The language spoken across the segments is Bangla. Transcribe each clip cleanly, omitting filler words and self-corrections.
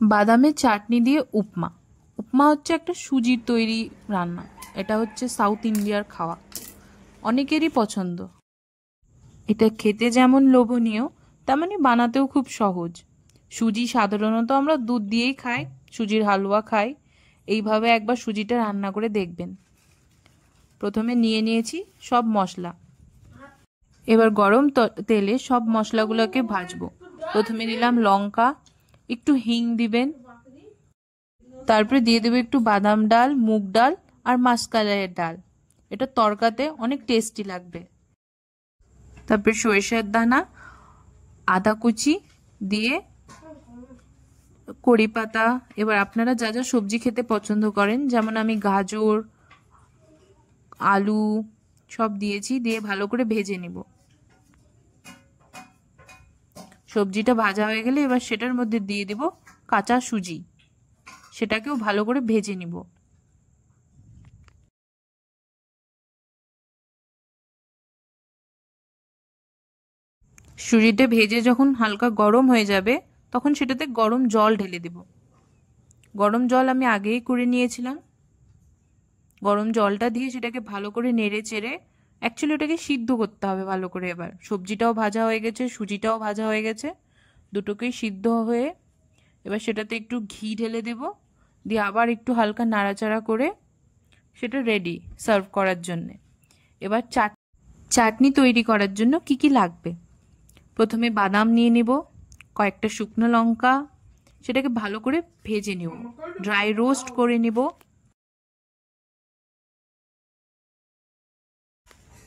বাদামের চাটনি দিয়ে উপমা। উপমা হচ্ছে একটা সুজির তৈরি রান্না। এটা হচ্ছে সাউথ ইন্ডিয়ার খাওয়া, অনেকেরই পছন্দ। এটা খেতে যেমন লোভনীয়, তেমনি বানাতেও খুব সহজ। সুজি সাধারণত আমরা দুধ দিয়েই খাই, সুজির হালুয়া খাই। এইভাবে একবার সুজিটা রান্না করে দেখবেন। প্রথমে নিয়ে নিয়েছি সব মশলা। এবার গরম তেলে সব মশলাগুলোকে ভাজবো। প্রথমে দিলাম লঙ্কা, একটু হিং দিবেন, তারপরে দিয়ে দেবো একটু বাদাম ডাল, মুগ ডাল আর মাসকলাইয়ের ডাল। এটা তরকাতে অনেক টেস্টি লাগবে। তারপরে সরিষার দানা, আদা কুচি দিয়ে কড়ি পাতা। এবার আপনারা যা যা সবজি খেতে পছন্দ করেন, যেমন আমি গাজর, আলু সব দিয়েছি, দিয়ে ভালো করে ভেজে নিব। সবজিটা ভাজা হয়ে গেলে এবার সেটার মধ্যে দিয়ে দিব কাঁচা সুজি, সেটাকেও ভালো করে ভেজে নিব। সুজিটা ভেজে যখন হালকা গরম হয়ে যাবে, তখন সেটাতে গরম জল ঢেলে দেব। গরম জল আমি আগেই করে নিয়েছিলাম। গরম জলটা দিয়ে সেটাকে ভালো করে নেড়ে চেড়ে, অ্যাকচুয়ালি ওটাকে সিদ্ধ করতে হবে ভালো করে। এবার সবজিটাও ভাজা হয়ে গেছে, সুজিটাও ভাজা হয়ে গেছে, দুটোকেই সিদ্ধ হয়ে এবার সেটাতে একটু ঘি ঢেলে দেব, দিয়ে আবার একটু হালকা নাড়াচাড়া করে সেটা রেডি সার্ভ করার জন্যে। এবার চাটনি তৈরি করার জন্য কি কি লাগবে, প্রথমে বাদাম নিয়ে নেব, কয়েকটা শুকনো লঙ্কা, সেটাকে ভালো করে ভেজে নেব, ড্রাই রোস্ট করে নেব।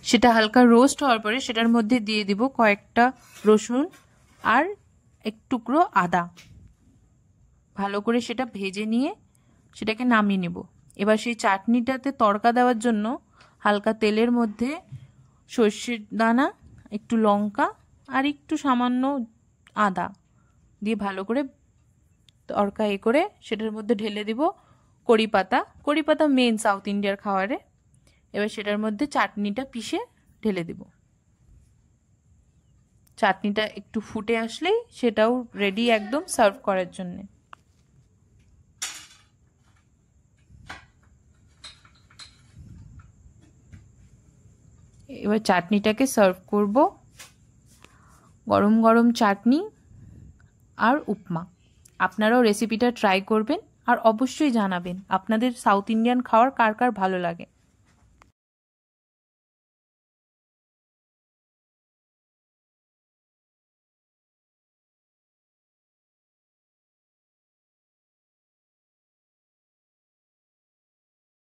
সেটা হালকা রোস্ট হওয়ার পরে সেটার মধ্যে দিয়ে দিব কয়েকটা রসুন আর এক টুকরো আদা। ভালো করে সেটা ভেজে নিয়ে সেটাকে নামিয়ে নেব। এবার সেই চাটনিটাতে তড়কা দেওয়ার জন্য হালকা তেলের মধ্যে সর্ষের দানা, একটু লঙ্কা আর একটু সামান্য আদা দিয়ে ভালো করে তড়কা করে সেটার মধ্যে ঢেলে দিব কড়ি পাতা। কড়ি পাতা মেন সাউথ ইন্ডিয়ার খাবারে। এবার সেটার মধ্যে চাটনিটা পিষে ঢেলে দেব। চাটনিটা একটু ফুটে আসলেই সেটাও রেডি একদম সার্ভ করার জন্য। এবার চাটনিটাকে সার্ভ করব, গরম গরম চাটনি আর উপমা। আপনারাও রেসিপিটা ট্রাই করবেন আর অবশ্যই জানাবেন আপনাদের সাউথ ইন্ডিয়ান খাবার কার কার ভালো লাগে।